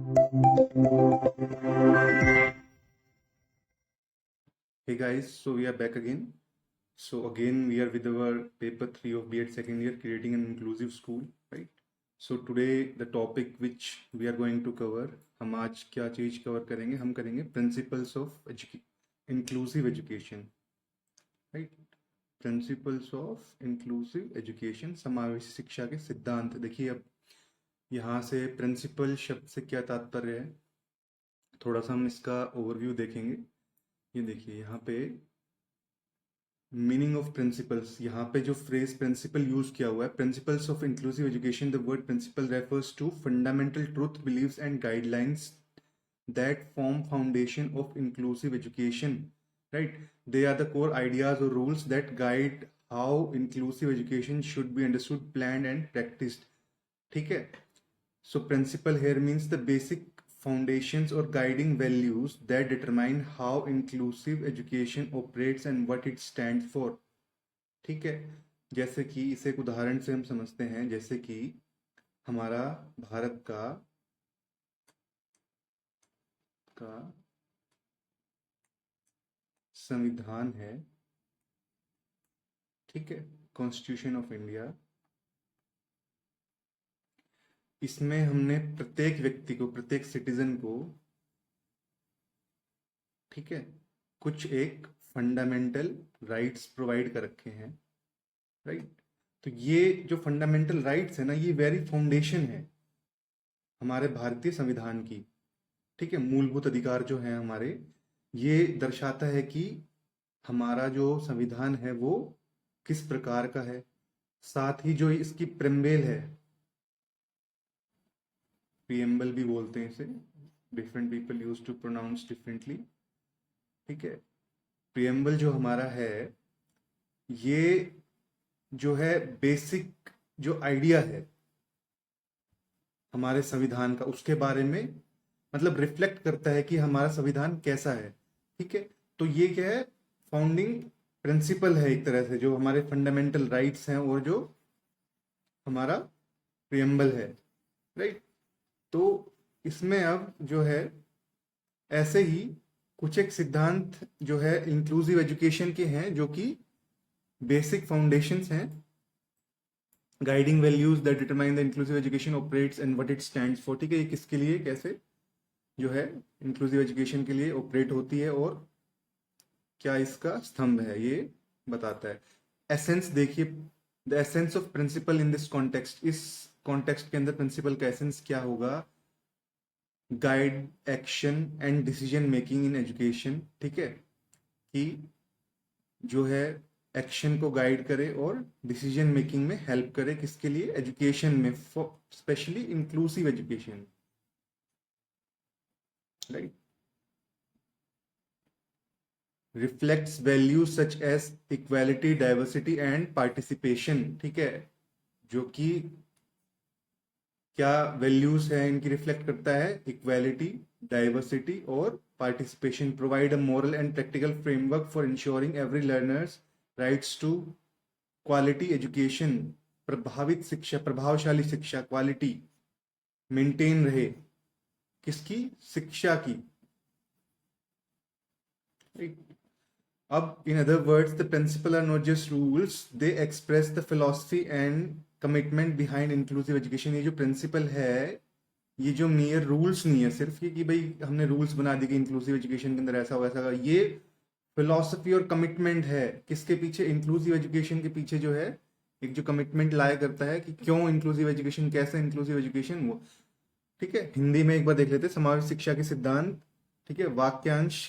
Hey guys, so we are back again. So again we are with our paper 3 of B.Ed second year, creating an inclusive school, right? So today the topic which we are going to cover, हम आज क्या चीज cover करेंगे? हम करेंगे principles of inclusive education, right? Principles of inclusive education, समावेशी शिक्षा के सिद्धांत। देखिए अब यहाँ से प्रिंसिपल शब्द से क्या तात्पर्य है, थोड़ा सा हम इसका ओवरव्यू देखेंगे। ये देखिए यहाँ पे मीनिंग ऑफ प्रिंसिपल्स, यहाँ पे जो फ्रेज प्रिंसिपल यूज किया हुआ है, principles of inclusive education, the word principle refers to fundamental truth, beliefs and guidelines that form foundation of inclusive education, right? They are the core ideas or rules that guide how inclusive education should be understood, planned and practiced. ठीक है? So principle here means the basic foundations or guiding values that determine how inclusive education operates and what it stands for. ठीक है? जैसे कि इसे एक उदाहरण से हम समझते हैं, जैसे कि हमारा भारत का संविधान है, ठीक है, कॉन्स्टिट्यूशन ऑफ इंडिया। इसमें हमने प्रत्येक व्यक्ति को, प्रत्येक सिटीजन को, ठीक है, कुछ एक फंडामेंटल राइट्स प्रोवाइड कर रखे हैं, राइट? तो ये जो फंडामेंटल राइट्स है ना, ये वेरी फाउंडेशन है हमारे भारतीय संविधान की, ठीक है। मूलभूत अधिकार जो है हमारे, ये दर्शाता है कि हमारा जो संविधान है वो किस प्रकार का है। साथ ही जो इसकी प्रेम्बेल है, प्रियम्बल भी बोलते हैं इसे, different people use to pronounce differently, ठीक है। प्रियम्बल जो हमारा है, ये जो है बेसिक जो आइडिया है हमारे संविधान का, उसके बारे में मतलब रिफ्लेक्ट करता है कि हमारा संविधान कैसा है, ठीक है। तो ये क्या है, फाउंडिंग प्रिंसिपल है एक तरह से, जो हमारे फंडामेंटल राइट्स हैं और जो हमारा प्रियम्बल है, राइट। तो इसमें अब जो है ऐसे ही कुछ एक सिद्धांत जो है इंक्लूसिव एजुकेशन के हैं, जो कि बेसिक फाउंडेशंस हैं, guiding values that determine the inclusive education operates and what it stands for, ठीक है। ये किसके लिए, कैसे जो है इंक्लूसिव एजुकेशन के लिए ऑपरेट होती है और क्या इसका स्तंभ है, ये बताता है। एसेंस देखिए, the essence of principle in this context, इस कॉन्टेक्स्ट के अंदर प्रिंसिपल का एसेंस क्या होगा, guide action and decision making in education, ठीक है, कि जो है एक्शन को गाइड करे और डिसीजन मेकिंग में हेल्प करे, किसके लिए, एजुकेशन में, specially inclusive education, right. Reflects values such as equality, diversity and participation, ठीक है, जो कि क्या वैल्यूज है इनकी, रिफ्लेक्ट करता है इक्वालिटी, डाइवर्सिटी और participation. Provide a moral and practical framework for ensuring every learner's rights to quality education. प्रभावित शिक्षा, प्रभावशाली शिक्षा, क्वालिटी मेंटेन रहे, किसकी, शिक्षा की, right? अब in other words, the principle are not just rules, they express the philosophy and commitment behind inclusive education. ये जो प्रिंसिपल है, ये जो मेयर रूल्स नहीं है सिर्फ ये कि भाई हमने रूल्स बना दी कि इंक्लूसिव एजुकेशन के अंदर ऐसा वैसा का, ये फिलोसफी और कमिटमेंट है किसके पीछे, इंक्लूसिव एजुकेशन के पीछे जो है एक जो कमिटमेंट लाया करता है कि क्यों इंक्लूसिव एजुकेशन, कैसे इंक्लूसिव एजुकेशन वो, ठीक है। हिंदी में एक बार देख लेते हैं, समावेश शिक्षा के सिद्धांत, ठीक है। वाक्यांश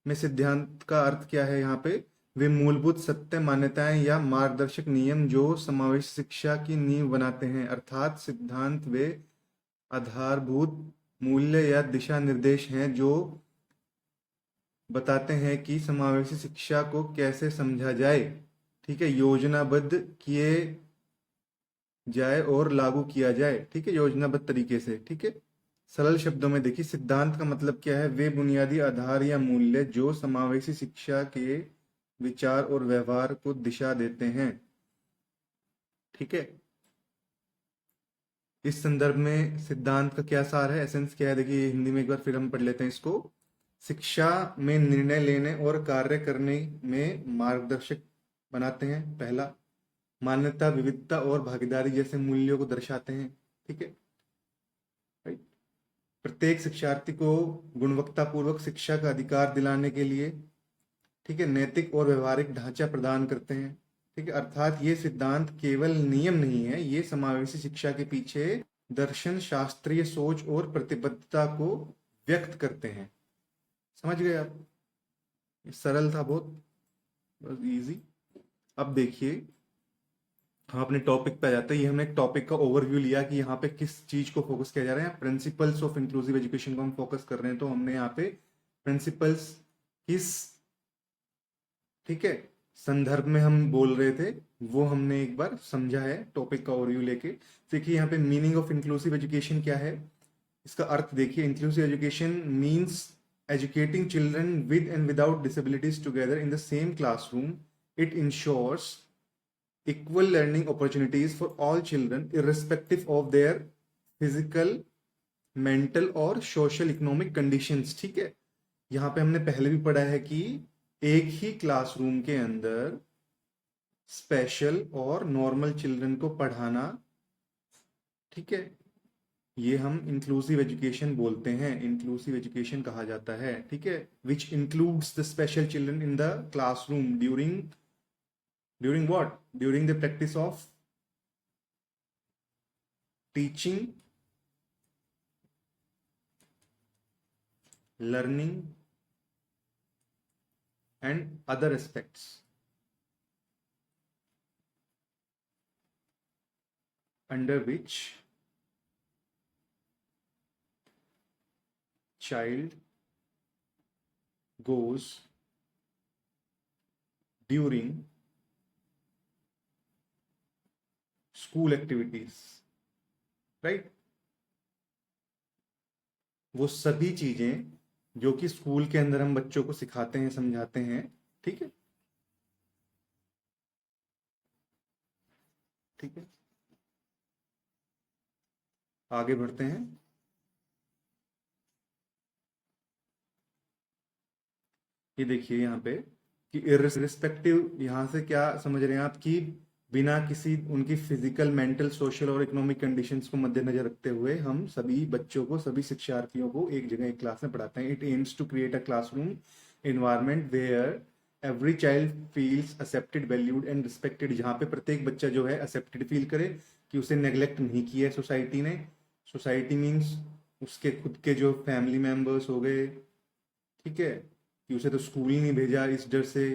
में सिद्धांत का अर्थ क्या है यहाँ पे, वे मूलभूत सत्य, मान्यताएं या मार्गदर्शक नियम जो समावेश शिक्षा की नींव बनाते हैं। अर्थात सिद्धांत वे आधारभूत मूल्य या दिशा निर्देश हैं जो बताते हैं कि समावेशी शिक्षा को कैसे समझा जाए, ठीक है, योजनाबद्ध किए जाए और लागू किया जाए, ठीक है, योजनाबद्ध तरीके से, ठीक है। सरल शब्दों में देखिए, सिद्धांत का मतलब क्या है, वे बुनियादी आधार या मूल्य जो समावेशी शिक्षा के विचार और व्यवहार को दिशा देते हैं, ठीक है। इस संदर्भ में सिद्धांत का क्या सार है, एसेंस क्या है, देखिए हिंदी में एक बार फिर हम पढ़ लेते हैं इसको। शिक्षा में निर्णय लेने और कार्य करने में मार्गदर्शक बनाते हैं, पहला। मान्यता, विविधता और भागीदारी जैसे मूल्यों को दर्शाते हैं, ठीक है। राइट। प्रत्येक शिक्षार्थी को गुणवत्तापूर्वक शिक्षा का अधिकार दिलाने के लिए, ठीक है, नैतिक और व्यवहारिक ढांचा प्रदान करते हैं, ठीक है। अर्थात ये सिद्धांत केवल नियम नहीं है, ये समावेशी शिक्षा के पीछे दर्शन, शास्त्रीय सोच और प्रतिबद्धता को व्यक्त करते हैं। समझ गए आप? ये सरल था बहुत, इजी। अब देखिए हम अपने टॉपिक पे आ जाते हैं। ये हमने एक टॉपिक का ओवरव्यू लिया कि यहाँ पे किस चीज को फोकस किया जा रहा है, प्रिंसिपल्स ऑफ इंक्लूसिव एजुकेशन को हम फोकस कर रहे हैं। तो हमने यहाँ पे प्रिंसिपल्स किस, ठीक है, संदर्भ में हम बोल रहे थे, वो हमने एक बार समझा है टॉपिक का ओवरव्यू लेके। देखिए यहाँ पे मीनिंग ऑफ इंक्लूसिव एजुकेशन क्या है, इसका अर्थ देखिए। Inclusive education means educating children with and without disabilities together in the same classroom. It ensures equal learning opportunities for all children irrespective of their physical, mental और social economic conditions, ठीक है। यहाँ पे हमने पहले भी पढ़ा है कि एक ही क्लासरूम के अंदर स्पेशल और नॉर्मल चिल्ड्रन को पढ़ाना, ठीक है, ये हम इंक्लूसिव एजुकेशन बोलते हैं, इंक्लूसिव एजुकेशन कहा जाता है, ठीक है। Which includes the special children in the classroom during what, during the practice of teaching, learning and other aspects under which child goes during school activities, right। वो सभी चीजें जो कि स्कूल के अंदर हम बच्चों को सिखाते हैं, समझाते हैं, ठीक है, ठीक है। आगे बढ़ते हैं। ये देखिए यहाँ पे कि इर्रिस्पेक्टिव, यहाँ से क्या समझ रहे हैं आप कि बिना किसी उनकी फिजिकल, मेंटल, सोशल और इकोनॉमिक कंडीशंस को मद्देनजर रखते हुए हम सभी बच्चों को, सभी शिक्षार्थियों को एक जगह एक क्लास में पढ़ाते हैं। It aims to create a classroom environment where every child feels accepted, valued and respected, जहाँ पे प्रत्येक बच्चा जो है एक्सेप्टेड फील करे, कि उसे नेग्लेक्ट नहीं किया है सोसाइटी ने। सोसाइटी मीन्स उसके खुद के जो फैमिली मेंबर्स हो गए, ठीक है, कि उसे तो स्कूल ही नहीं भेजा इस डर से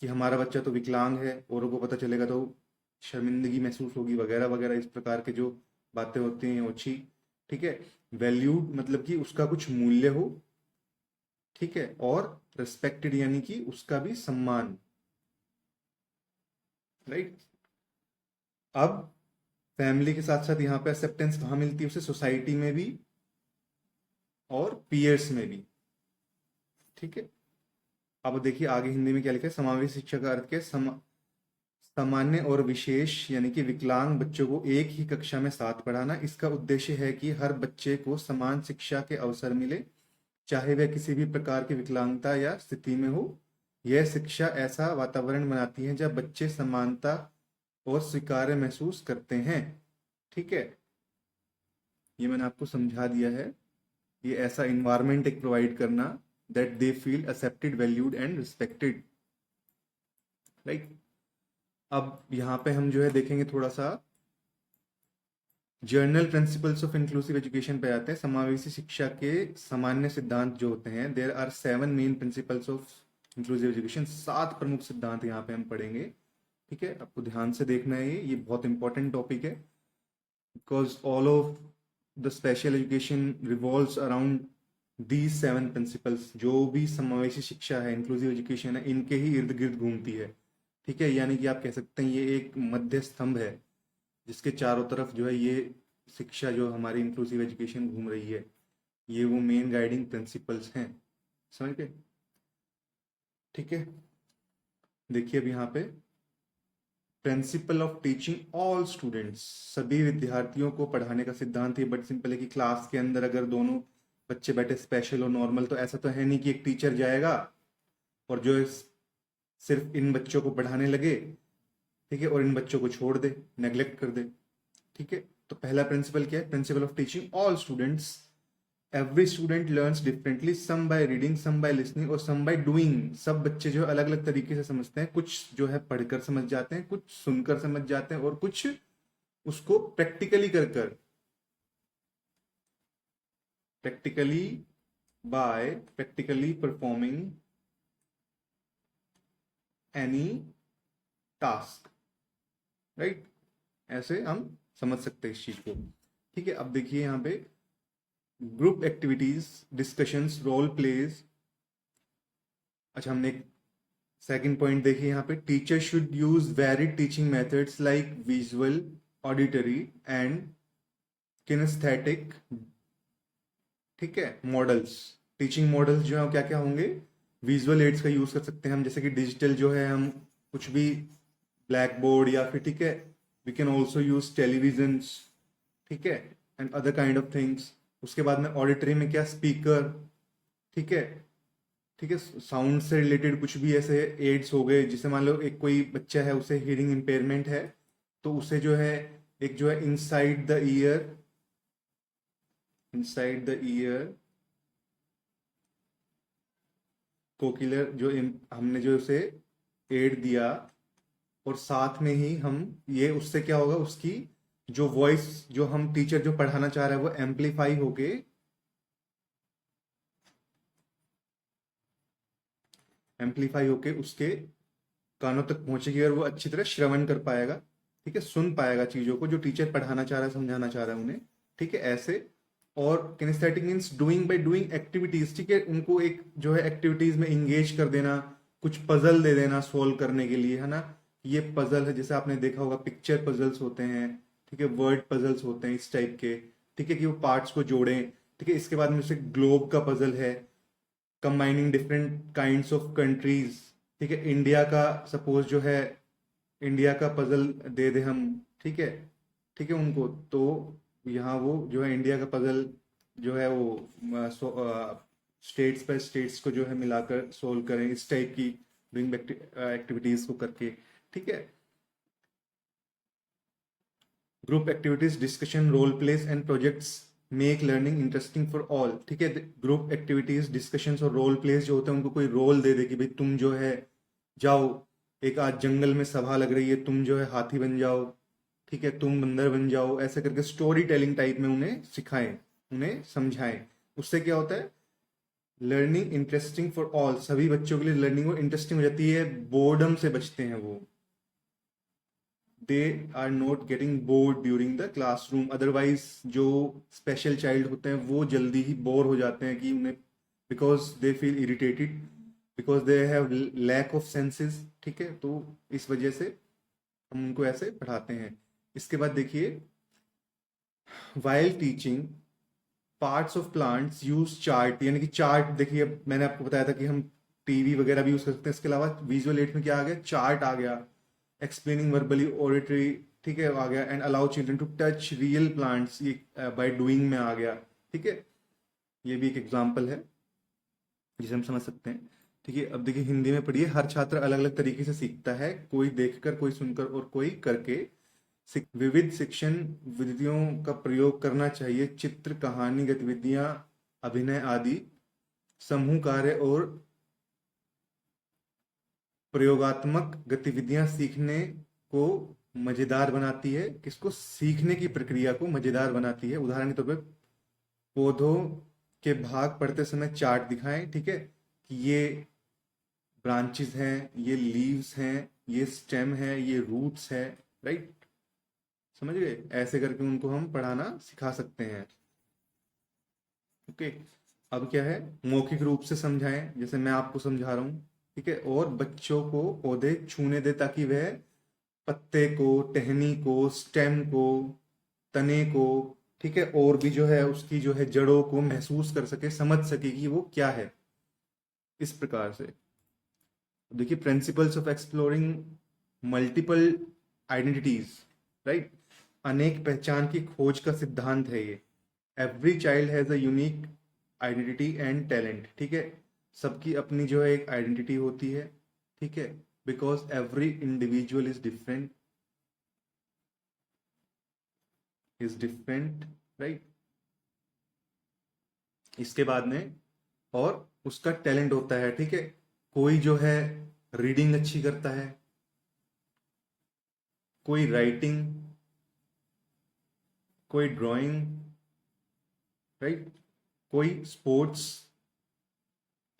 कि हमारा बच्चा तो विकलांग है, औरों को पता चलेगा तो शर्मिंदगी महसूस होगी, वगैरह वगैरह, इस प्रकार के जो बातें होती हैं ओछी, ठीक है। वैल्यूड मतलब कि उसका कुछ मूल्य हो, ठीक है, और रिस्पेक्टेड यानी कि उसका भी सम्मान, राइट। अब फैमिली के साथ साथ यहाँ पे एक्सेप्टेंस कहाँ मिलती है उसे, सोसाइटी में भी और पीयर्स में भी, ठीक है। अब देखिए आगे हिंदी में क्या लिखा है, समावेशी शिक्षा का अर्थ क्या है, सामान्य और विशेष यानी कि विकलांग बच्चों को एक ही कक्षा में साथ पढ़ाना। इसका उद्देश्य है कि हर बच्चे को समान शिक्षा के अवसर मिले, चाहे वह किसी भी प्रकार की विकलांगता या स्थिति में हो। यह शिक्षा ऐसा वातावरण बनाती है जब बच्चे समानता और स्वीकार्य महसूस करते हैं, ठीक है। ये मैंने आपको समझा दिया है। ये ऐसा इन्वायरमेंट एक प्रोवाइड करना that they feel accepted, valued and respected, right. अब यहाँ पे हम जो है देखेंगे थोड़ा सा journal principles of inclusive education पे आते हैं। समावेशी शिक्षा के सामान्य सिद्धांत जो होते हैं, there are 7 main principles of inclusive education. 7 प्रमुख सिद्धांत यहाँ पे हम पढ़ेंगे, ठीक है। आपको ध्यान से देखना है, ये बहुत इंपॉर्टेंट टॉपिक है, because all of the special education revolves around these 7 principles. जो भी समावेशी शिक्षा है, इंक्लूसिव एजुकेशन है, इनके ही इर्द गिर्द घूमती है, ठीक है। यानी कि आप कह सकते हैं ये एक मध्य स्तंभ है जिसके चारों तरफ जो है ये शिक्षा, जो हमारी इंक्लूसिव एजुकेशन घूम रही है, ये वो मेन गाइडिंग प्रिंसिपल्स हैं, समझ गए, ठीक है। देखिए अब यहाँ पे principal of teaching all students, सभी विद्यार्थियों को पढ़ाने का सिद्धांत ये बट सिंपल है कि क्लास के अंदर अगर दोनों बच्चे बैठे स्पेशल और नॉर्मल, तो ऐसा तो है नहीं कि एक टीचर जाएगा और जो है सिर्फ इन बच्चों को पढ़ाने लगे, ठीक है, और इन बच्चों को छोड़ दे, नेग्लेक्ट कर दे, ठीक है। तो पहला प्रिंसिपल क्या है? Principle of teaching all students, every student learns differently, some by reading, some by listening और सम बाय डूइंग। सब बच्चे जो है अलग अलग तरीके से समझते हैं, कुछ जो है पढ़कर समझ जाते हैं, कुछ सुनकर समझ जाते हैं, और कुछ उसको practically by practically performing any task, right. ऐसे हम समझ सकते हैं इस चीज को, ठीक है। अब देखिए यहाँ पे group activities, discussions, role plays. अच्छा, हमने एक सेकंड पॉइंट देखिए यहाँ पे, teacher should use varied teaching methods like visual, auditory and kinesthetic, ठीक है, मॉडल्स। टीचिंग मॉडल्स जो है क्या क्या होंगे? विजुअल एड्स का यूज कर सकते हैं हम, जैसे कि डिजिटल जो है हम कुछ भी, ब्लैक बोर्ड या फिर, ठीक है, we can also use television, ठीक है, and other kind of things. उसके बाद में ऑडिटरी में क्या? स्पीकर, ठीक है, ठीक है, साउंड से रिलेटेड कुछ भी ऐसे एड्स हो गए, जिसे मान लो एक कोई बच्चा है उसे हियरिंग इम्पेयरमेंट है, तो उसे जो है एक जो है इनसाइड द ईयर कोकिलर जो हमने जो उसे एड दिया, और साथ में ही हम ये, उससे क्या होगा, उसकी जो वॉइस जो हम टीचर जो पढ़ाना चाह रहा है वो एम्पलीफाई होके उसके कानों तक पहुंचेगी और वो अच्छी तरह श्रवण कर पाएगा, ठीक है, सुन पाएगा चीजों को जो टीचर पढ़ाना चाह रहा है, समझाना चाह रहा है उन्हें, ठीक है, ऐसे। और kinaesthetic means doing by doing activities, ठीक है, उनको एक जो है एक्टिविटीज में इंगेज कर देना, कुछ पजल दे देना सोल्व करने के लिए, है ना। ये पजल है, जैसे आपने देखा होगा पिक्चर पजल्स होते हैं, ठीक है, वर्ड पजल्स होते हैं इस टाइप के, ठीक है, कि वो पार्ट्स को जोड़ें, ठीक है। इसके बाद में से ग्लोब का पजल है, combining different kinds of countries, ठीक है, इंडिया का सपोज जो है, इंडिया का पजल दे दे हम, ठीक है, ठीक है, उनको तो यहाँ वो जो है इंडिया का पजल जो है वो स्टेट्स बाय स्टेट्स को जो है मिलाकर सोल्व करें, इस टाइप की डूइंग एक्टिविटीज को करके, ठीक है। Group activities, discussion, role plays and projects make learning interesting for all, ठीक है। ग्रुप एक्टिविटीज, डिस्कशंस और रोल प्लेस जो होते हैं, उनको कोई रोल दे दे कि भाई तुम जो है जाओ, एक आज जंगल में सभा लग रही है, तुम जो है हाथी बन जाओ, ठीक है, तुम बंदर बन जाओ, ऐसे करके स्टोरी टेलिंग टाइप में उन्हें सिखाएं, उन्हें समझाएं। उससे क्या होता है? लर्निंग इंटरेस्टिंग फॉर ऑल, सभी बच्चों के लिए लर्निंग वो इंटरेस्टिंग हो जाती है, बोर्डम से बचते हैं वो, they are not getting bored during the classroom. Otherwise जो स्पेशल चाइल्ड होते हैं वो जल्दी ही बोर हो जाते हैं, कि उन्हें because they feel irritated, because they have lack of senses, ठीक है, तो इस वजह से हम उनको ऐसे पढ़ाते हैं। इसके बाद देखिए, while teaching parts of plants use chart, यानी कि चार्ट, देखिए अब मैंने आपको बताया था कि हम टीवी वगैरह भी यूज कर सकते हैं, इसके अलावा विजुअल एड में क्या आ गया? चार्ट आ गया, एक्सप्लेनिंग वर्बली, ऑडिटरी, ठीक है, आ गया, and allow children to touch real plants, ये बाय डूइंग में आ गया, ठीक है। ये भी एक एग्जाम्पल है जिसे हम समझ सकते हैं, ठीक है। अब देखिए हिंदी में पढ़िए, हर छात्र अलग अलग तरीके से सीखता है, कोई देखकर, कोई सुनकर और कोई करके। विविध शिक्षण विधियों का प्रयोग करना चाहिए, चित्र, कहानी, गतिविधियां, अभिनय आदि समूह कार्य और प्रयोगात्मक गतिविधियां सीखने को मजेदार बनाती है, किसको? सीखने की प्रक्रिया को मजेदार बनाती है। उदाहरण के तौर पर पौधों के भाग पढ़ते समय चार्ट दिखाएं, ठीक है, कि ये ब्रांचेस हैं, ये लीव्स हैं, ये स्टेम है, ये रूट्स है, राइट, समझ गए? ऐसे करके उनको हम पढ़ाना सिखा सकते हैं, ओके। अब क्या है? मौखिक रूप से समझाएं, जैसे मैं आपको समझा रहा हूँ, ठीक है, और बच्चों को पौधे छूने दे ताकि वह पत्ते को, टहनी को, स्टेम को, तने को, ठीक है, और भी जो है उसकी जो है जड़ों को महसूस कर सके, समझ सके कि वो क्या है, इस प्रकार से। देखिए, principles of exploring multiple identities, right. अनेक पहचान की खोज का सिद्धांत है ये। Every child has a unique identity and talent, ठीक है। सबकी अपनी जो है एक आइडेंटिटी होती है, ठीक है, because every individual is different, right. इसके बाद में और उसका टैलेंट होता है, ठीक है। कोई जो है रीडिंग अच्छी करता है, कोई राइटिंग, कोई ड्राइंग, राइट, कोई स्पोर्ट्स,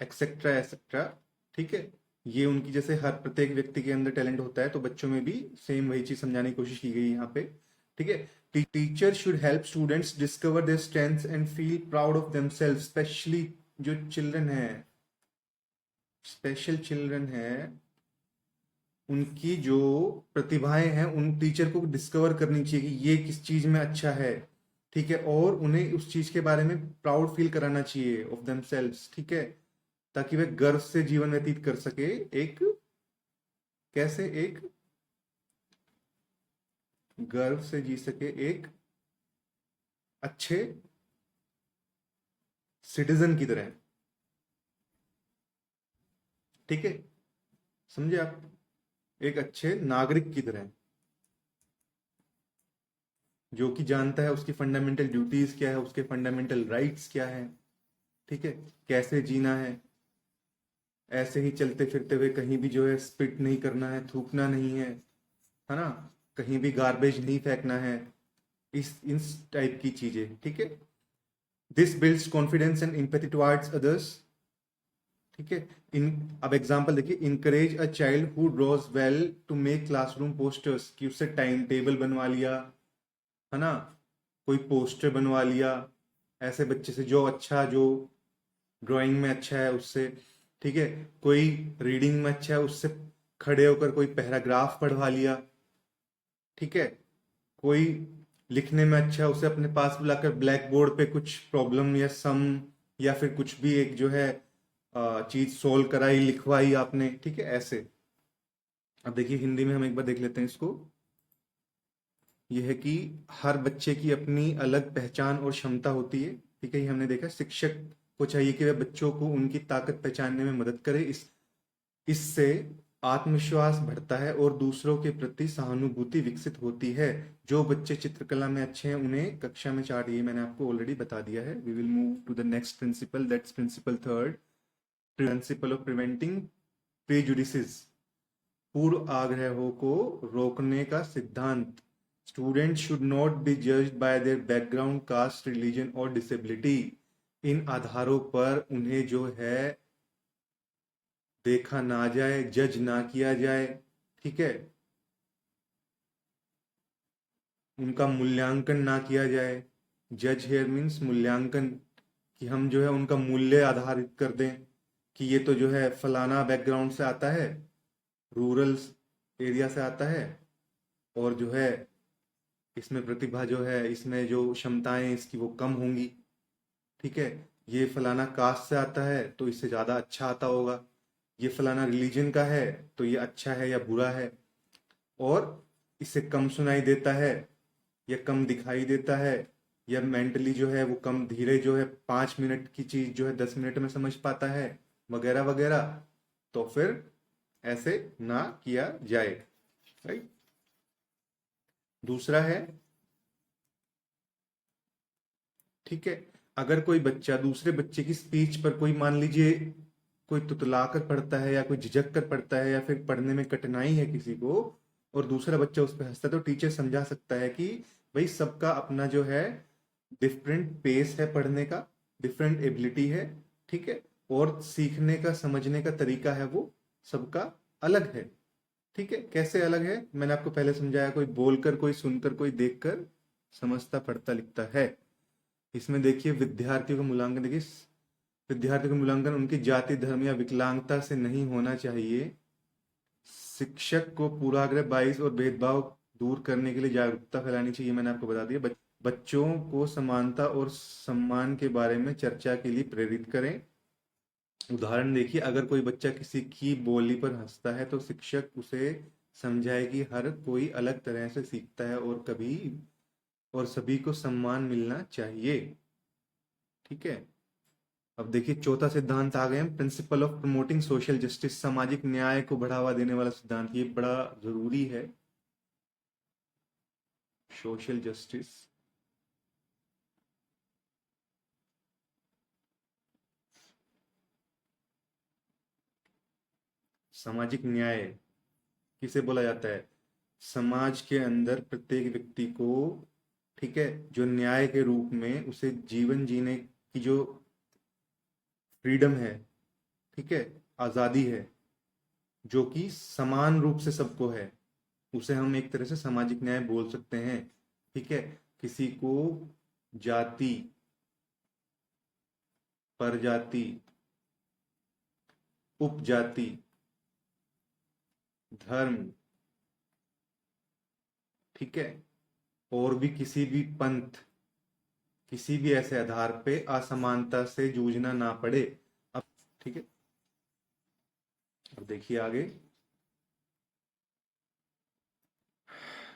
एक्सेट्रा एक्सेट्रा, ठीक है। ये उनकी जैसे हर प्रत्येक व्यक्ति के अंदर टैलेंट होता है, तो बच्चों में भी सेम वही चीज समझाने की कोशिश की गई यहाँ पे, ठीक है। Teacher should help students discover their strengths and feel proud of themselves, specially जो चिल्ड्रन है, स्पेशल चिल्ड्रन है, उनकी जो प्रतिभाएं हैं उन टीचर को डिस्कवर करनी चाहिए कि ये किस चीज में अच्छा है, ठीक है, और उन्हें उस चीज के बारे में प्राउड फील कराना चाहिए ऑफ देमसेल्व्स, ठीक है, ताकि वे गर्व से जीवन व्यतीत कर सके। एक कैसे एक गर्व से जी सके, एक अच्छे सिटीजन की तरह, ठीक है, समझे आप, एक अच्छे नागरिक की तरह, जो कि जानता है उसकी फंडामेंटल ड्यूटीज क्या है, उसके फंडामेंटल राइट्स क्या है, ठीक है, कैसे जीना है। ऐसे ही चलते फिरते हुए कहीं भी जो है स्पिट नहीं करना है, थूकना नहीं है ना, कहीं भी गार्बेज नहीं फेंकना है, इस टाइप की चीजें, ठीक है। This builds confidence and empathy towards others, ठीक है। इन अब एग्जांपल देखिए, encourage a child who draws well to make classroom posters, कि उससे टाइम टेबल बनवा लिया, है ना, कोई पोस्टर बनवा लिया ऐसे बच्चे से जो अच्छा, जो ड्राइंग में अच्छा है उससे, ठीक है, कोई रीडिंग में अच्छा है उससे खड़े होकर कोई पैराग्राफ पढ़वा लिया, ठीक है, कोई लिखने में अच्छा है उसे अपने पास बुलाकर ब्लैक बोर्ड पे कुछ प्रॉब्लम या सम या फिर कुछ भी एक जो है चीज सोल्व कराई, लिखवाई आपने, ठीक है, ऐसे। अब देखिए हिंदी में हम एक बार देख लेते हैं इसको। यह है कि हर बच्चे की अपनी अलग पहचान और क्षमता होती है, ठीक है, ये हमने देखा। शिक्षक को चाहिए कि वह बच्चों को उनकी ताकत पहचानने में मदद करे, इससे आत्मविश्वास बढ़ता है और दूसरों के प्रति सहानुभूति विकसित होती है। जो बच्चे चित्रकला में अच्छे हैं उन्हें कक्षा में चार्ट, ये मैंने आपको ऑलरेडी बता दिया है। We will move to the next principle, that's principle third, principle of preventing prejudices, पूर्व आग्रहों को रोकने का सिद्धांत। Student should not be judged by their background, caste, religion और डिसेबिलिटी। इन आधारों पर उन्हें जो है देखा ना जाए, जज ना किया जाए, ठीक है, उनका मूल्यांकन ना किया जाए। जज हेयर मीन्स मूल्यांकन, कि हम जो है उनका मूल्य आधारित कर दें कि ये तो जो है फलाना बैकग्राउंड से आता है, रूरल एरिया से आता है, और जो है इसमें प्रतिभा जो है, इसमें जो क्षमताएं इसकी वो कम होंगी, ठीक है। ये फलाना कास्ट से आता है तो इससे ज्यादा अच्छा आता होगा, ये फलाना रिलीजन का है तो ये अच्छा है या बुरा है, और इससे कम सुनाई देता है या कम दिखाई देता है, या मेंटली जो है वो कम धीरे जो है 5 मिनट की चीज जो है 10 मिनट में समझ पाता है, वगैरह वगैरह। तो फिर ऐसे ना किया जाए, राइट। दूसरा है, ठीक है, अगर कोई बच्चा दूसरे बच्चे की स्पीच पर, कोई मान लीजिए कोई तुतला कर पढ़ता है या कोई झिझक कर पढ़ता है या फिर पढ़ने में कठिनाई है किसी को, और दूसरा बच्चा उस पर हंसता है, तो टीचर समझा सकता है कि भाई सबका अपना जो है डिफरेंट पेस है पढ़ने का, डिफरेंट एबिलिटी है, ठीक है, और सीखने का, समझने का तरीका है वो सबका अलग है, ठीक है। कैसे अलग है, मैंने आपको पहले समझाया, कोई बोलकर, कोई सुनकर, कोई देखकर समझता, पढ़ता, लिखता है। इसमें देखिए विद्यार्थियों का मूल्यांकन, देखिए विद्यार्थियों का मूल्यांकन उनकी जाति, धर्म या विकलांगता से नहीं होना चाहिए। शिक्षक को पूर्वाग्रह, बाइस और भेदभाव दूर करने के लिए जागरूकता फैलानी चाहिए, मैंने आपको बता दिया। बच्चों को समानता और सम्मान के बारे में चर्चा के लिए प्रेरित करें। उदाहरण देखिए, अगर कोई बच्चा किसी की बोली पर हंसता है तो शिक्षक उसे समझाए कि हर कोई अलग तरह से सीखता है और कभी और सभी को सम्मान मिलना चाहिए। ठीक है। अब देखिए चौथा सिद्धांत आ गए हैं, principle of promoting social justice, सामाजिक न्याय को बढ़ावा देने वाला सिद्धांत। ये बड़ा जरूरी है, सोशल जस्टिस। सामाजिक न्याय किसे बोला जाता है? समाज के अंदर प्रत्येक व्यक्ति को, ठीक है, जो न्याय के रूप में उसे जीवन जीने की जो फ्रीडम है, ठीक है, आजादी है, जो कि समान रूप से सबको है, उसे हम एक तरह से सामाजिक न्याय बोल सकते हैं। ठीक है। किसी को जाति, परजाति, उपजाति, धर्म, ठीक है, और भी किसी भी पंथ, किसी भी ऐसे आधार पे असमानता से जूझना ना पड़े। अब ठीक है, अब देखिए आगे,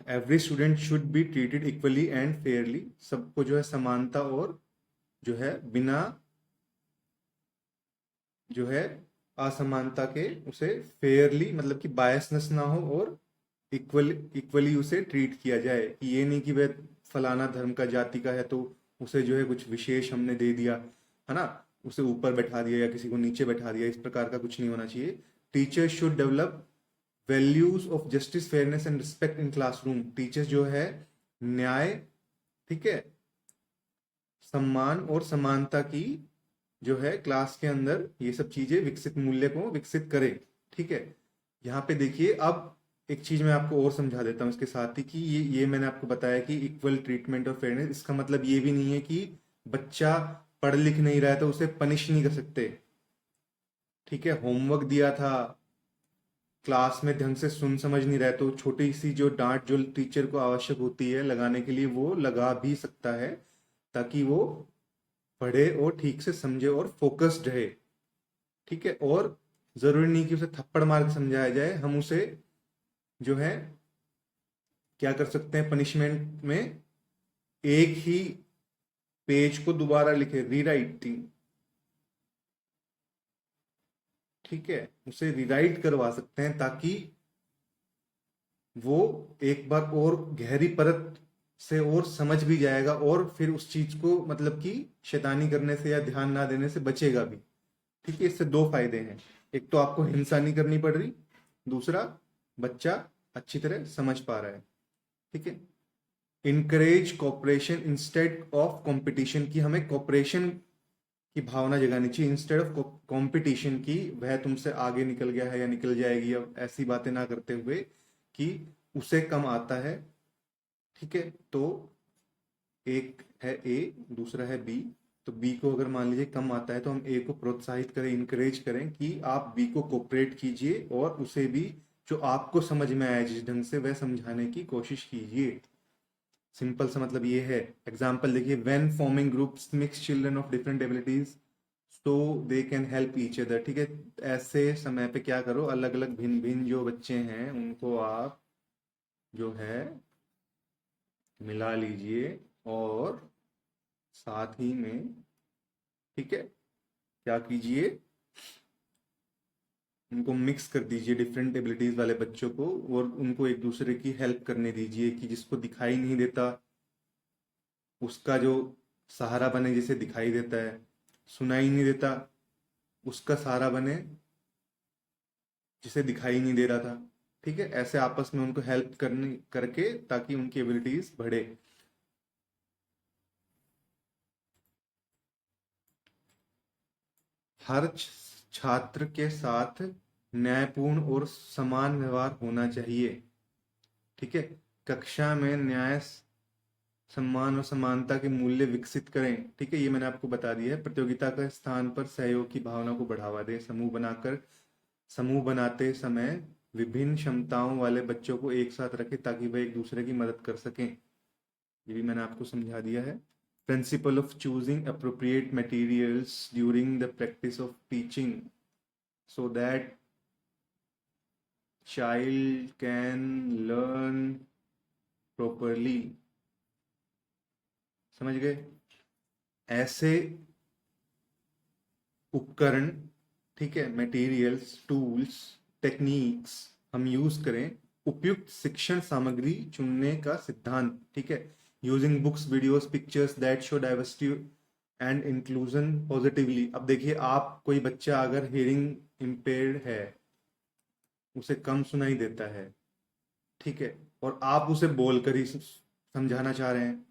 every student should be treated equally and Fairlie, सबको जो है समानता और जो है बिना जो है असमानता के उसे फेयरली, मतलब कि बायसनेस ना हो, और इक्वली उसे ट्रीट किया जाए। कि ये नहीं कि वह फलाना धर्म का, जाति का है तो उसे जो है कुछ विशेष हमने दे दिया, है ना, उसे ऊपर बैठा दिया या किसी को नीचे बैठा दिया, इस प्रकार का कुछ नहीं होना चाहिए। Teachers should develop values of justice, fairness and respect in classroom. Teachers जो है न्याय, ठीक है, सम्मान और समानता की जो है क्लास के अंदर ये सब चीजें विकसित, मूल्य को विकसित करें। ठीक है। यहाँ पे देखिए, अब एक चीज मैं आपको और समझा देता हूँ इसके साथ ही, कि ये मैंने आपको बताया कि इक्वल ट्रीटमेंट और फेयरनेस, इसका मतलब ये भी नहीं है कि बच्चा पढ़ लिख नहीं रहा है तो उसे पनिश नहीं कर सकते। ठीक है। होमवर्क दिया था, क्लास में ढंग से सुन समझ नहीं रहा है, तो छोटी सी जो डांट जो टीचर को आवश्यक होती है लगाने के लिए, वो लगा भी सकता है, ताकि वो पढ़े और ठीक से समझे और फोकस्ड रहे। ठीक है। और जरूरी नहीं कि उसे थप्पड़ मार के समझाया जाए, हम उसे जो है क्या कर सकते हैं पनिशमेंट में, एक ही पेज को दोबारा लिखे, रीराइटिंग। ठीक है। उसे रीराइट करवा सकते हैं ताकि वो एक बार और गहरी परत से और समझ भी जाएगा, और फिर उस चीज को मतलब कि शैतानी करने से या ध्यान ना देने से बचेगा भी। ठीक है। इससे दो फायदे हैं, एक तो आपको हिंसा नहीं करनी पड़ रही, दूसरा बच्चा अच्छी तरह समझ पा रहा है। ठीक है। Encourage cooperation instead of competition, की हमें कोऑपरेशन की भावना जगानी चाहिए इंस्टेड ऑफ कंपटीशन की, वह तुमसे आगे निकल गया है या निकल जाएगी, अब ऐसी बातें ना करते हुए कि उसे कम आता है। ठीक है। तो एक है ए, दूसरा है बी, तो बी को अगर मान लीजिए कम आता है तो हम ए को प्रोत्साहित करें, इनकरेज करें कि आप बी को कोऑपरेट कीजिए और उसे भी जो आपको समझ में आया जिस ढंग से, वह समझाने की कोशिश कीजिए। सिंपल सा मतलब ये है। एग्जाम्पल देखिए, when forming groups mix children of different abilities so they can help each other. ठीक है। ऐसे समय पे क्या करो, अलग अलग भिन्न भिन्न जो बच्चे हैं उनको आप जो है मिला लीजिए, और साथ ही में, ठीक है, क्या कीजिए, उनको मिक्स कर दीजिए डिफरेंट एबिलिटीज वाले बच्चों को, और उनको एक दूसरे की हेल्प करने दीजिए। कि जिसको दिखाई नहीं देता उसका जो सहारा बने, जिसे दिखाई देता है, सुनाई नहीं देता उसका सहारा बने जिसे दिखाई नहीं दे रहा था। ठीक है। ऐसे आपस में उनको हेल्प करने करके ताकि उनकी एबिलिटीज बढ़े। हर छात्र के साथ न्यायपूर्ण और समान व्यवहार होना चाहिए। ठीक है। कक्षा में न्याय, सम्मान और समानता के मूल्य विकसित करें। ठीक है। ये मैंने आपको बता दिया है। प्रतियोगिता के स्थान पर सहयोग की भावना को बढ़ावा दें। समूह बनाते समय विभिन्न क्षमताओं वाले बच्चों को एक साथ रखें ताकि वह एक दूसरे की मदद कर सकें। ये भी मैंने आपको समझा दिया है। Principle of choosing appropriate materials during the practice of teaching, so that child can learn properly. समझ गए? ऐसे उपकरण, ठीक है, मटेरियल्स, टूल्स, टेक्निक्स हम यूज करें, उपयुक्त शिक्षण सामग्री चुनने का सिद्धांत, ठीक है, using books, videos, pictures that show diversity and inclusion positively. अब देखिए, आप कोई बच्चा अगर हियरिंग इम्पेयर्ड है, उसे कम सुनाई देता है, ठीक है, और आप उसे बोलकर ही समझाना चाह रहे हैं,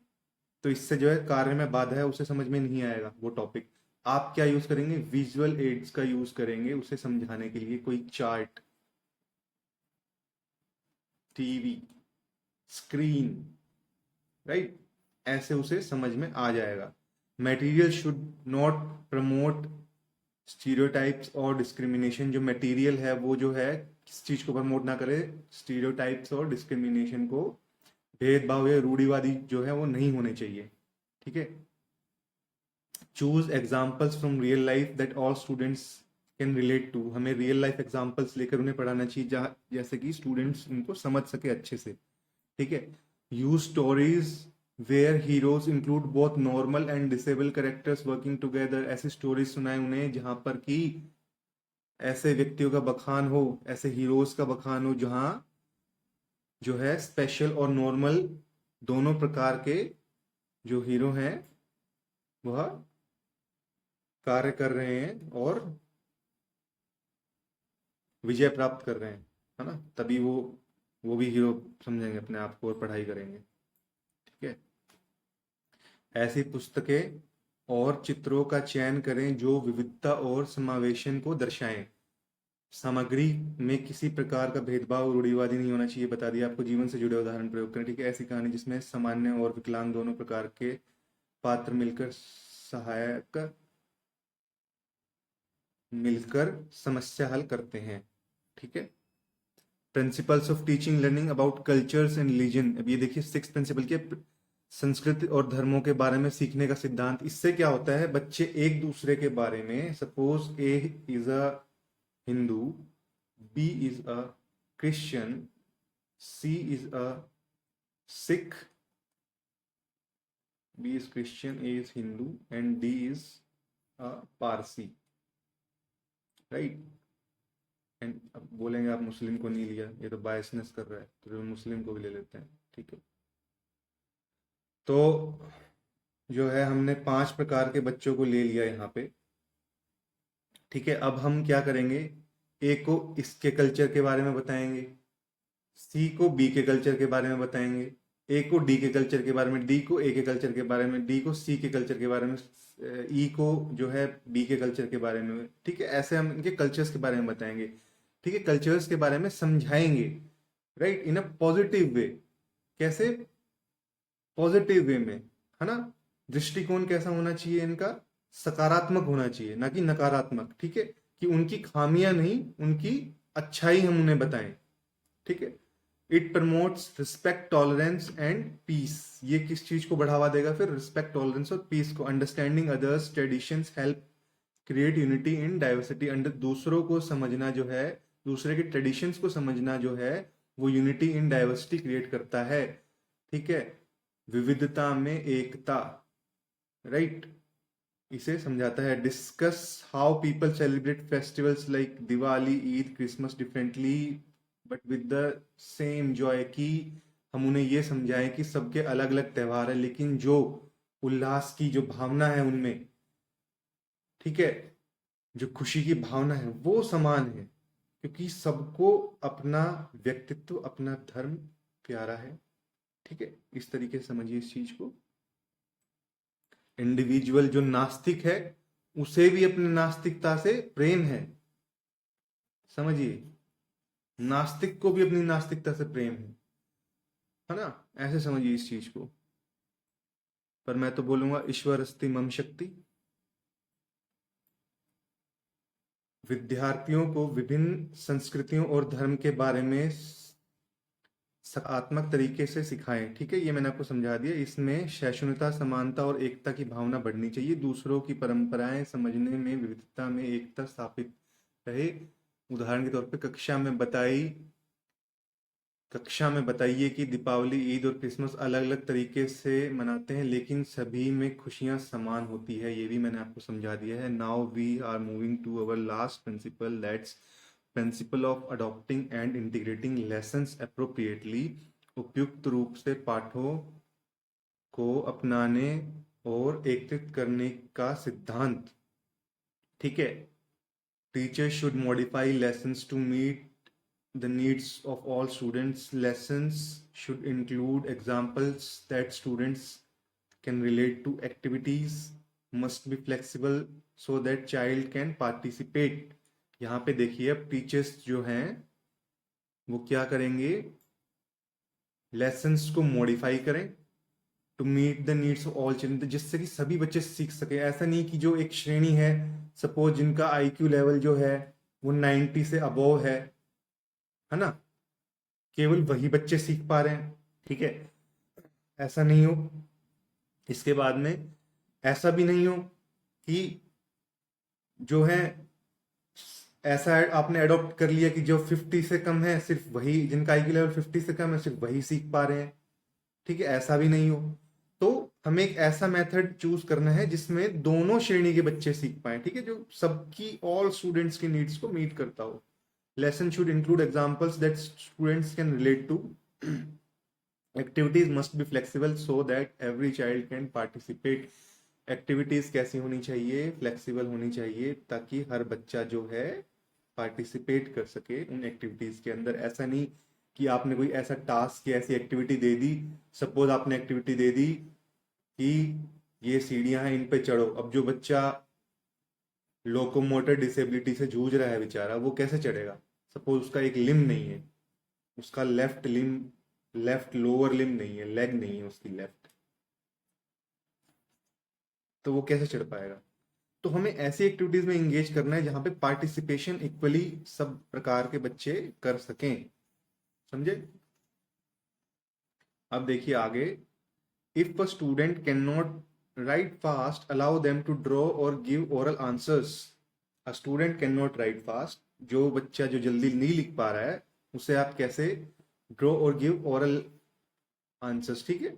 तो इससे जो है कार्य में बाधा है, उसे समझ में नहीं आएगा वो टॉपिक। आप क्या यूज करेंगे? विजुअल एड्स का यूज करेंगे उसे समझाने के लिए, कोई चार्ट, टीवी, स्क्रीन, राइट, ऐसे उसे समझ में आ जाएगा। Material should not promote stereotypes और डिस्क्रिमिनेशन। जो मटेरियल है वो जो है किस चीज को प्रमोट ना करे? स्टीरियोटाइप्स और डिस्क्रिमिनेशन को। भेदभाव या रूढ़िवादी जो है वो नहीं होने चाहिए, ठीक है। Choose examples from real life that all students can relate to. हमें रियल लाइफ एग्जाम्पल्स लेकर उन्हें पढ़ाना चाहिए, जहाँ जैसे कि स्टूडेंट्स उनको समझ सके अच्छे से, ठीक है। Use stories where heroes include both normal and disable characters working together. ऐसी स्टोरीज सुनाए उन्हें जहां पर कि ऐसे व्यक्तियों का बखान हो, ऐसे हीरोज का बखान हो, जहां जो है स्पेशल और नॉर्मल दोनों प्रकार के जो हीरो हैं वह कार्य कर रहे हैं और विजय प्राप्त कर रहे हैं, है ना, तभी वो भी हीरो समझेंगे अपने आप को और पढ़ाई करेंगे, ठीक है। ऐसी पुस्तकें और चित्रों का चयन करें जो विविधता और समावेशन को दर्शाएं। सामग्री में किसी प्रकार का भेदभाव रूढ़िवादी नहीं होना चाहिए, बता दिया आपको। जीवन से जुड़े उदाहरण प्रयोग करें, ठीक है। ऐसी कहानी जिसमें सामान्य और विकलांग दोनों प्रकार के पात्र मिलकर समस्या हल करते हैं, ठीक है। Principles of teaching learning about cultures and religion. अब ये देखिए, सिक्स प्रिंसिपल के संस्कृति और धर्मों के बारे में सीखने का सिद्धांत। इससे क्या होता है, बच्चे एक दूसरे के बारे में, suppose A is a Hindu, B is a Christian, C is a Sikh, B is Christian, A is Hindu and D is a Parsi, right. And अब बोलेंगे आप मुस्लिम को नहीं लिया, ये तो बायसनेस कर रहा है, तो मुस्लिम को भी ले लेते हैं, ठीक है। तो जो है हमने 5 प्रकार के बच्चों को ले लिया यहाँ पे, ठीक है। अब हम क्या करेंगे, ए को इसके कल्चर के बारे में बताएंगे, सी को बी के कल्चर के बारे में बताएंगे, ए को डी के कल्चर के बारे में, डी को ए के कल्चर के बारे में, डी को सी के कल्चर के बारे में, ई को जो है बी के कल्चर के बारे में, ठीक है। ऐसे हम इनके कल्चर्स के बारे में बताएंगे, ठीक है, कल्चर्स के बारे में समझाएंगे, right, in a positive way. कैसे? पॉजिटिव वे में, है ना। दृष्टिकोण कैसा होना चाहिए इनका? सकारात्मक होना चाहिए, ना कि नकारात्मक, ठीक है। कि उनकी खामियां नहीं, उनकी अच्छाई हम उन्हें बताएं, ठीक है। It promotes respect, tolerance and peace. ये किस चीज को बढ़ावा देगा फिर? रिस्पेक्ट, टॉलरेंस और पीस को। Understanding others traditions help create unity in diversity. Under दूसरों को समझना जो है, दूसरे के ट्रेडिशंस को समझना जो है, वो यूनिटी इन डाइवर्सिटी क्रिएट करता है, ठीक है। विविधता में एकता, राइट, इसे समझाता है। Discuss how people celebrate festivals like Diwali, Eid, Christmas differently but with the same Joy. की हम उन्हें ये समझाएं कि सबके अलग अलग त्योहार है, लेकिन जो उल्लास की जो भावना है उनमें, ठीक है, जो खुशी की भावना है वो समान है, क्योंकि सबको अपना व्यक्तित्व, अपना धर्म प्यारा है, ठीक है। इस तरीके से समझिए इस चीज को। इंडिविजुअल जो नास्तिक है, उसे भी अपनी नास्तिकता से प्रेम है, समझिए, नास्तिक को भी अपनी नास्तिकता से प्रेम है ना। ऐसे समझिए इस चीज को। पर मैं तो बोलूंगा ईश्वर अस्ति मम शक्ति। विद्यार्थियों को विभिन्न संस्कृतियों और धर्म के बारे में सकारात्मक तरीके से सिखाएं, ठीक है। ये मैंने आपको समझा दिया। इसमें सहिष्णुता, समानता और एकता की भावना बढ़नी चाहिए। दूसरों की परंपराएं समझने में विविधता में एकता स्थापित रहे। उदाहरण के तौर पे कक्षा में बताई कक्षा में बताइए कि दीपावली, ईद और क्रिसमस अलग अलग तरीके से मनाते हैं लेकिन सभी में खुशियां समान होती है। ये भी मैंने आपको समझा दिया है। Now we are moving to our last principle, that's principle of adopting and integrating lessons appropriately. उपयुक्त रूप से पाठों को अपनाने और एकीकृत करने का सिद्धांत। ठीक है। Teachers should modify lessons to meet the needs of all students. Lessons should include examples that students can relate to. Activities must be flexible so that child can participate. यहाँ पे देखिए अब टीचर्स जो हैं वो क्या करेंगे, लेसन्स को मॉडिफाई करें to meet the needs of all children, जिससे कि सभी बच्चे सीख सके। ऐसा नहीं कि जो एक श्रेणी है, सपोज जिनका आईक्यू लेवल जो है वो 90 से अबोव है ना, केवल वही बच्चे सीख पा रहे हैं। ठीक है, ऐसा नहीं हो। इसके बाद में ऐसा भी नहीं हो कि जो है ऐसा आपने अडॉप्ट कर लिया कि जो 50 से कम है सिर्फ वही, जिनका आईक्यू लेवल 50 से कम है सिर्फ वही सीख पा रहे हैं। ठीक है, ऐसा भी नहीं हो। तो हमें एक ऐसा मेथड चूज करना है जिसमें दोनों श्रेणी के बच्चे सीख पाए। ठीक है, जो सबकी ऑल स्टूडेंट्स की नीड्स को मीट करता हो। Lesson should include examples that students can relate to. Activities must be flexible so that every child can participate. Activities कैसी होनी चाहिए, फ्लेक्सिबल होनी चाहिए ताकि हर बच्चा जो है पार्टिसिपेट कर सके उन एक्टिविटीज के अंदर। ऐसा नहीं कि आपने कोई ऐसा टास्क या ऐसी एक्टिविटी दे दी, सपोज आपने एक्टिविटी दे दी कि ये सीढ़ियां हैं इन पे चढ़ो। अब जो बच्चा लोकोमोटर डिसेबिलिटी से जूझ रहा है बेचारा, वो कैसे चढ़ेगा? सपोज उसका एक लिम नहीं है, उसका लेफ्ट लोअर लिम नहीं है, लेग नहीं है उसकी लेफ्ट, तो वो कैसे चढ़ पाएगा? तो हमें ऐसी एक्टिविटीज में एंगेज करना है जहां पे पार्टिसिपेशन इक्वली सब प्रकार के बच्चे कर सकें। समझे? अब देखिए आगे, if a student can not write fast allow them to draw और give oral answers. A student can not write fast, जो बच्चा जो जल्दी नहीं लिख पा रहा है उसे आप कैसे ड्रॉ और गिव ओरल आंसर्स। ठीक है,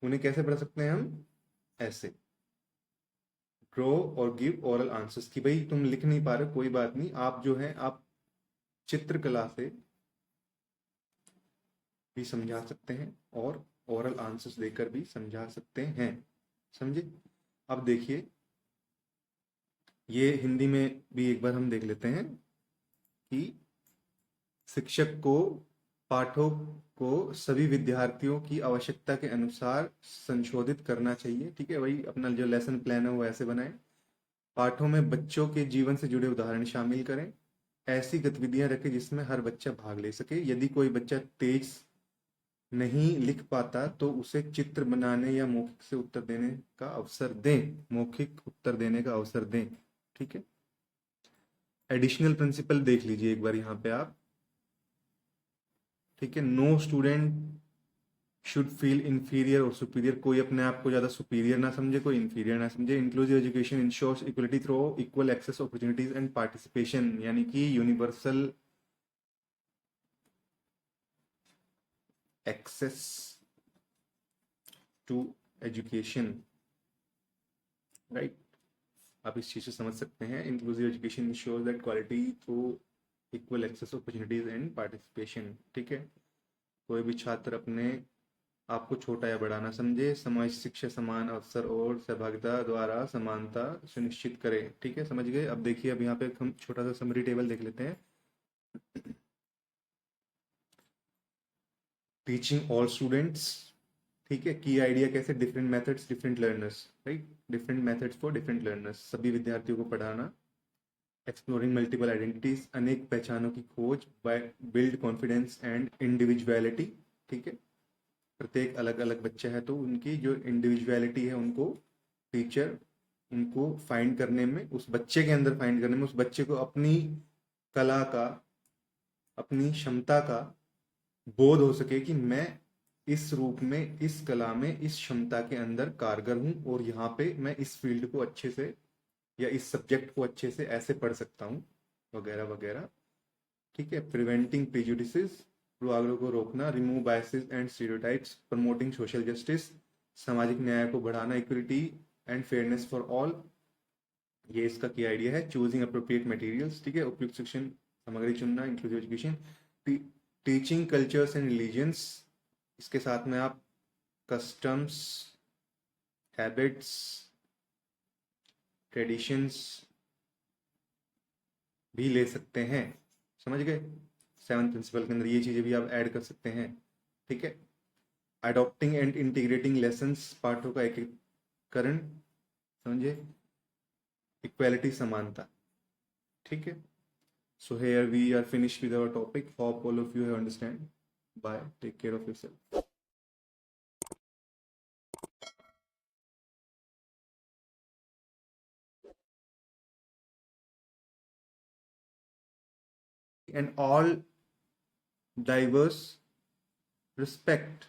उन्हें कैसे पढ़ा सकते हैं हम? ऐसे ड्रॉ और गिव ओरल आंसर्स कि भाई तुम लिख नहीं पा रहे, कोई बात नहीं, आप जो है आप चित्रकला से भी समझा सकते हैं और ओरल आंसर्स देकर भी समझा सकते हैं। समझे? अब देखिए ये हिंदी में भी एक बार हम देख लेते हैं कि शिक्षक को पाठों को सभी विद्यार्थियों की आवश्यकता के अनुसार संशोधित करना चाहिए। ठीक है, वही अपना जो लेसन प्लान है वो ऐसे बनाए। पाठों में बच्चों के जीवन से जुड़े उदाहरण शामिल करें। ऐसी गतिविधियां रखें जिसमें हर बच्चा भाग ले सके। यदि कोई बच्चा तेज नहीं लिख पाता तो उसे चित्र बनाने या मौखिक से उत्तर देने का अवसर दें, मौखिक उत्तर देने का अवसर दें। ठीक है, एडिशनल प्रिंसिपल देख लीजिए एक बार यहाँ पे आप। ठीक है, no student should feel inferior और सुपीरियर, कोई अपने आप को ज्यादा सुपीरियर ना समझे, कोई इंफीरियर ना समझे। Inclusive education ensures equality through equal access opportunities and participation, यानी कि universal access to education. Right, आप इस चीज से समझ सकते हैं। Inclusive education ensures that quality through equal access opportunities and participation. ठीक है, कोई भी छात्र अपने आपको छोटा या बड़ा ना समझे। समाज शिक्षा समान अवसर और सहभागिता द्वारा समानता सुनिश्चित करे। ठीक है, समझ गए? अब देखिए, अब यहाँ पे हम छोटा सा समरी टेबल देख लेते हैं। Teaching all students. ठीक है, की आइडिया कैसे? Different methods different learners. Right, different methods for different learners, सभी विद्यार्थियों को पढ़ाना। एक्सप्लोरिंग मल्टीपल आइडेंटिटीज, अनेक पहचानों की खोज। By build confidence and individuality. ठीक है, प्रत्येक अलग अलग बच्चा है तो उनकी जो इंडिविजुअलिटी है उनको टीचर उनको फाइंड करने में, उस बच्चे के अंदर फाइंड करने में, उस बच्चे को अपनी कला का, अपनी क्षमता का बोध हो सके कि मैं इस रूप में, इस कला में, इस क्षमता के अंदर कारगर हूं और यहाँ पे मैं इस फील्ड को अच्छे से या इस सब्जेक्ट को अच्छे से ऐसे पढ़ सकता हूँ, वगैरह वगैरह। ठीक है, प्रिवेंटिंग प्रेजुडिसेस, पूर्वाग्रह को रोकना, remove biases and stereotypes, promoting social justice, सामाजिक न्याय को बढ़ाना, equity and fairness for all, ये इसका की आइडिया है। चूजिंग अप्रोप्रिएट मटेरियल्स, ठीक है, उपयुक्त शिक्षण सामग्री चुनना, inclusive education, teaching cultures and religions, इसके साथ में आप कस्टम्स, हैबिट्स, ट्रेडिशंस भी ले सकते हैं, समझ गए। 7th प्रिंसिपल के अंदर ये चीज़ें भी आप ऐड कर सकते हैं, ठीक है। अडॉप्टिंग एंड इंटीग्रेटिंग लेसन्स, पाठों का एकीकरण, समझे, इक्वालिटी, समानता, ठीक है। So here we are finished with our topic. Hope all of you have understand. Bye. Take care of yourself. And all diverse respect